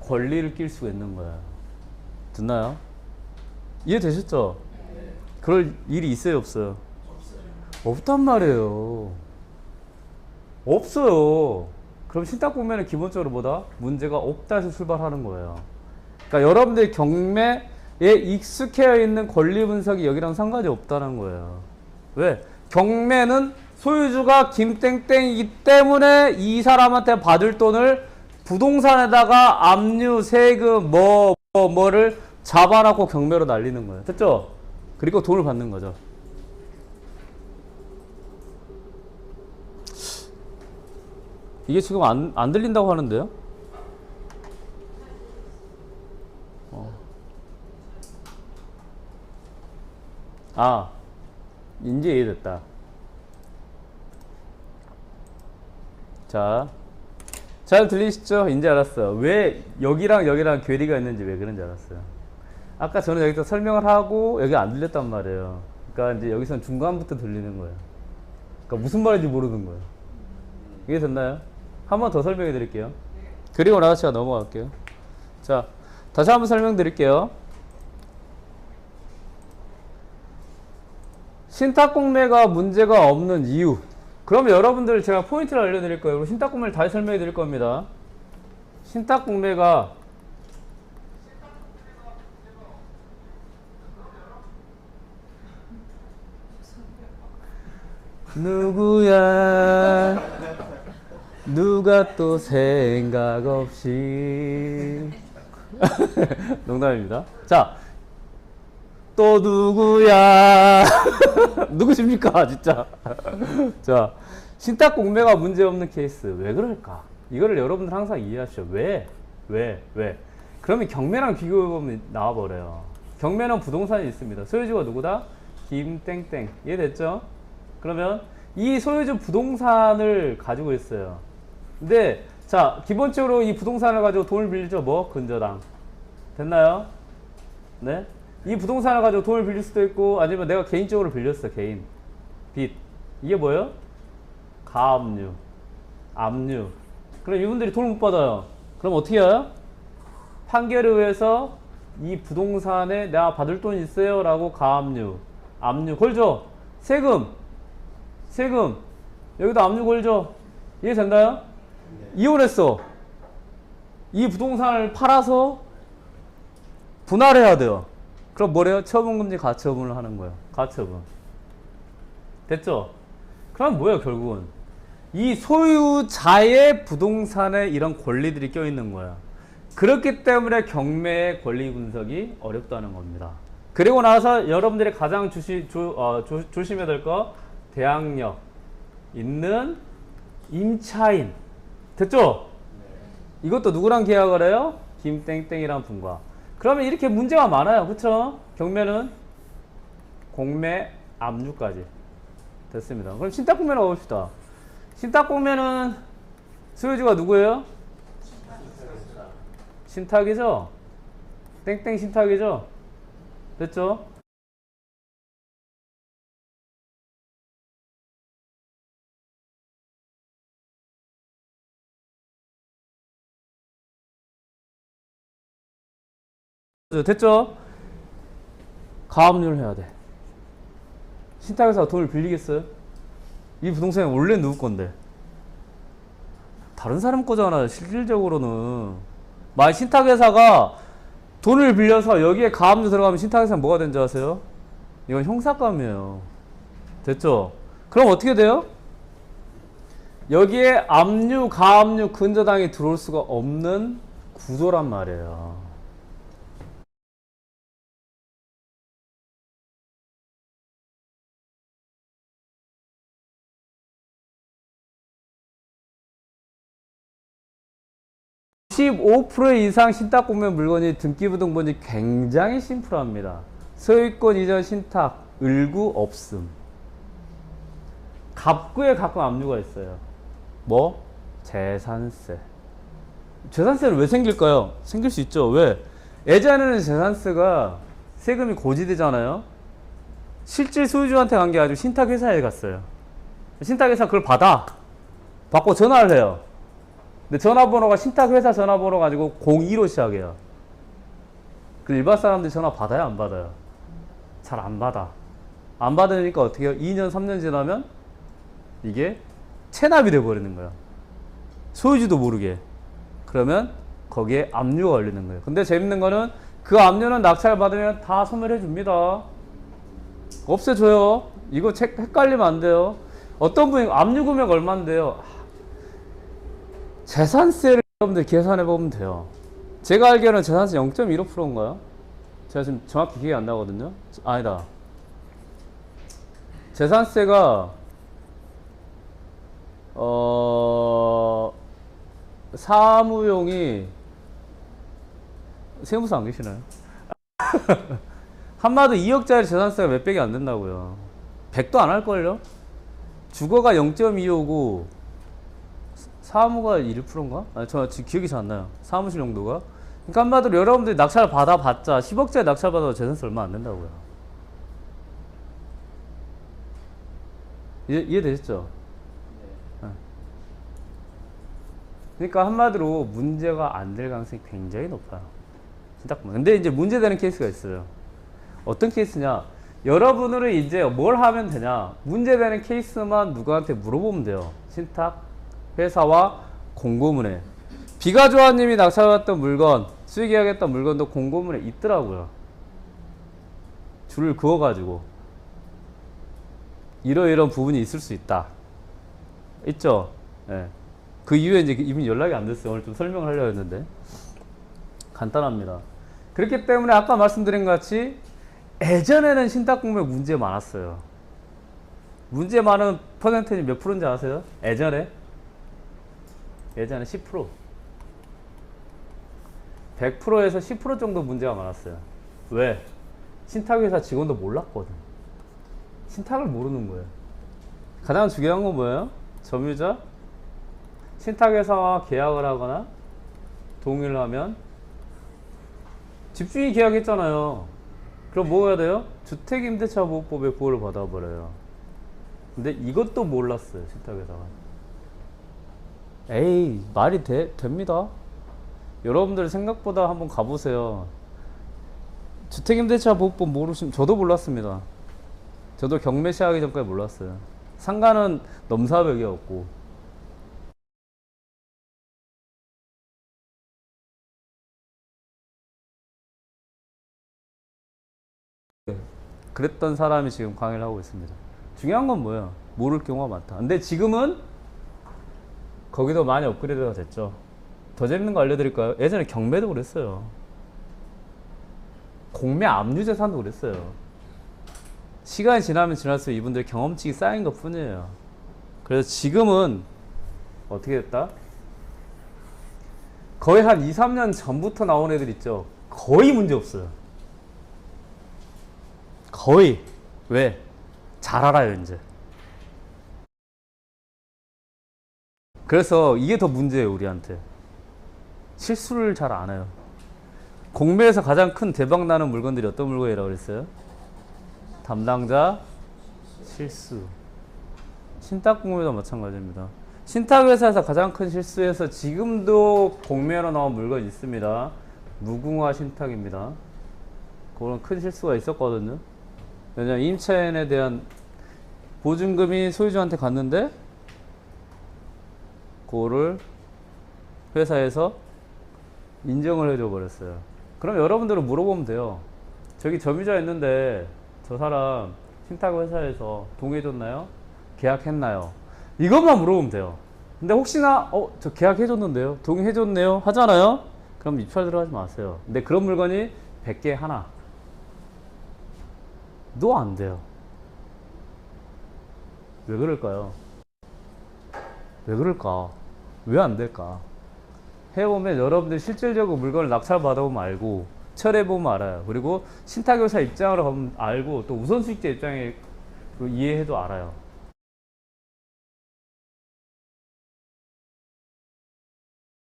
권리를 낄 수가 있는 거야. 듣나요? 이해되셨죠? 그럴 일이 있어요, 없어요? 없단 말이에요. 없어요. 그럼 신탁 공매는 기본적으로 뭐다? 문제가 없다 해서 출발하는 거예요. 그러니까 여러분들이 경매에 익숙해 있는 권리 분석이 여기랑 상관이 없다는 거예요. 왜? 경매는 소유주가 김땡땡이기 때문에 이 사람한테 받을 돈을 부동산에다가 압류, 세금, 뭐를 잡아놓고 경매로 날리는 거예요. 됐죠? 그리고 돈을 받는 거죠. 이게 지금 안 들린다고 하는데요? 아, 이제 이해됐다. 자, 잘 들리시죠? 이제 알았어. 왜 여기랑 여기랑 괴리가 있는지 왜 그런지 알았어요. 아까 저는 여기서 설명을 하고 여기 안 들렸단 말이에요. 그러니까 이제 여기서는 중간부터 들리는 거예요. 그러니까 무슨 말인지 모르는 거예요. 이게 됐나요? 한 번 더 설명해 드릴게요. 그리고 나서 제가 넘어갈게요. 자, 다시 한번 설명드릴게요. 신탁공매가 문제가 없는 이유. 그러면 여러분들 제가 포인트를 알려드릴 거예요. 그리고 신탁공매를 다시 설명해 드릴 겁니다. 신탁공매가 누구야? 누가 또 생각 없이 농담입니다. 자, 또 누구야? 누구십니까, 진짜? 자, 신탁 공매가 문제 없는 케이스 왜 그럴까? 이거를 여러분들 항상 이해하시죠. 왜? 그러면 경매랑 비교해보면 나와버려요. 경매는 부동산이 있습니다. 소유주가 누구다? 김땡땡. 이해됐죠? 그러면 이 소유주 부동산을 가지고 있어요. 근데 자, 기본적으로 이 부동산을 가지고 돈을 빌리죠. 뭐? 근저당. 됐나요? 네? 이 부동산을 가지고 돈을 빌릴 수도 있고 아니면 내가 개인적으로 빌렸어. 개인 빚. 이게 뭐예요? 가압류, 압류. 그럼 이분들이 돈을 못 받아요. 그럼 어떻게 해요? 판결에 의해서 이 부동산에 내가 받을 돈 있어요 라고 가압류, 압류 걸죠. 세금 여기도 압류 걸죠. 이해된다요? 이혼했어. 이 부동산을 팔아서 분할해야 돼요. 그럼 뭐래요? 처분금지 가처분을 하는 거예요. 가처분. 됐죠? 그럼 뭐예요, 결국은? 이 소유자의 부동산에 이런 권리들이 껴있는 거야. 그렇기 때문에 경매의 권리 분석이 어렵다는 겁니다. 그리고 나서 여러분들이 가장 조심해야 될 거, 대항력 있는 임차인. 됐죠? 이것도 누구랑 계약을 해요? 김땡땡이란 분과. 그러면 이렇게 문제가 많아요. 그쵸? 경매는 공매, 압류까지 됐습니다. 그럼 신탁공매로 가봅시다. 신탁공매는 소유주가 누구예요? 신탁이죠? 땡땡 신탁이죠? 됐죠? 됐죠? 가압류를 해야 돼. 신탁회사가 돈을 빌리겠어요? 이 부동산이 원래 누구 건데? 다른 사람 거잖아요. 실질적으로는. 만약 신탁회사가 돈을 빌려서 여기에 가압류 들어가면 신탁회사는 뭐가 되는지 아세요? 이건 형사감이에요. 됐죠? 그럼 어떻게 돼요? 여기에 압류, 가압류, 근저당이 들어올 수가 없는 구조란 말이에요. 15% 이상 신탁 공매 물건이 등기부등본이 굉장히 심플합니다. 소유권 이전 신탁, 을구 없음. 갑구에 가끔 압류가 있어요. 뭐? 재산세. 재산세는 왜 생길까요? 생길 수 있죠. 왜? 예전에는 재산세가 세금이 고지되잖아요. 실질 소유주한테 간 게 아니고 신탁회사에 갔어요. 신탁회사 그걸 받고 전화를 해요. 근데 전화번호가 신탁회사 전화번호 가지고 02로 시작해요. 그 일반 사람들이 전화 받아요, 안 받아요? 잘 안 받아. 안 받으니까 어떻게 해요? 2년, 3년 지나면 이게 체납이 돼버리는 거야. 소유주도 모르게. 그러면 거기에 압류가 걸리는 거예요. 근데 재밌는 거는 그 압류는 낙찰 받으면 다 소멸해 줍니다. 없애줘요. 이거 헷갈리면 안 돼요. 어떤 분이 압류 금액 얼마인데요? 재산세를 여러분들 계산해 보면 돼요. 제가 알기로는 재산세 0.15%인가요? 제가 지금 정확히 기억이 안 나거든요. 아니다. 재산세가 사무용이 세무사 안 계시나요? 한마디 2억짜리 재산세가 몇백이 안 된다고요. 100도 안 할걸요? 주거가 0.25고 사무가 1%인가? 아니, 저 지금 기억이 잘 안 나요. 사무실 용도가. 그러니까 한마디로 여러분들이 낙찰 받아봤자 10억짜리 낙찰 받아도 재산세 얼마 안 된다고요. 이해되셨죠? 네. 그러니까 한마디로 문제가 안 될 가능성이 굉장히 높아요. 근데 이제 문제되는 케이스가 있어요. 어떤 케이스냐? 여러분들은 이제 뭘 하면 되냐? 문제되는 케이스만 누구한테 물어보면 돼요. 신탁, 회사와 공고문에. 비가조아님이 낙찰받았던 물건, 수익계약했던 물건도 공고문에 있더라고요. 줄을 그어가지고. 이런 부분이 있을 수 있다. 있죠? 네. 그 이후에 이제 이미 연락이 안 됐어요. 오늘 좀 설명을 하려고 했는데. 간단합니다. 그렇기 때문에 아까 말씀드린 것 같이 예전에는 신탁공매 문제 많았어요. 문제 많은 퍼센테이지 몇 프로인지 아세요? 예전에 10%. 100%에서 10% 정도 문제가 많았어요. 왜? 신탁회사 직원도 몰랐거든. 신탁을 모르는 거예요. 가장 중요한 건 뭐예요? 점유자? 신탁회사와 계약을 하거나 동의를 하면 집주인이 계약했잖아요. 그럼 뭐 해야 돼요? 주택임대차보호법의 보호를 받아버려요. 근데 이것도 몰랐어요, 신탁회사가. 에이, 말이 됩니다. 여러분들 생각보다 한번 가보세요. 주택임대차보호법 모르시면, 저도 몰랐습니다. 저도 경매 시작하기 전까지 몰랐어요. 상가는 넘사벽이었고. 그랬던 사람이 지금 강의를 하고 있습니다. 중요한 건 뭐예요? 모를 경우가 많다. 근데 지금은 거기도 많이 업그레이드가 됐죠. 더 재밌는 거 알려드릴까요? 예전에 경매도 그랬어요. 공매 압류 재산도 그랬어요. 시간이 지나면 지날수록 이분들 경험치가 쌓인 것 뿐이에요. 그래서 지금은 어떻게 됐다? 거의 한 2, 3년 전부터 나온 애들 있죠. 거의 문제 없어요. 거의. 왜? 잘 알아요, 이제. 그래서 이게 더 문제예요, 우리한테. 실수를 잘 안 해요. 공매에서 가장 큰 대박 나는 물건들이 어떤 물건이라고 그랬어요? 담당자 실수. 신탁공매도 마찬가지입니다. 신탁회사에서 가장 큰 실수에서 지금도 공매로 나온 물건이 있습니다. 무궁화 신탁입니다. 그런 큰 실수가 있었거든요. 왜냐면 임차인에 대한 보증금이 소유주한테 갔는데 그거를 회사에서 인정을 해줘 버렸어요. 그럼 여러분들은 물어보면 돼요. 저기 점유자 있는데 저 사람 신탁회사에서 동의해줬나요? 계약했나요? 이것만 물어보면 돼요. 근데 혹시나 저 계약해줬는데요? 동의해줬네요? 하잖아요? 그럼 입찰 들어가지 마세요. 근데 그런 물건이 100개 하나 도 안 돼요. 왜 그럴까요? 왜 그럴까? 왜 안 될까? 해보면 여러분들 실질적으로 물건을 낙찰 받아보면 알고 철회해보면 알아요. 그리고 신탁회사 입장으로 가면 알고 또 우선수익자 입장에 이해해도 알아요.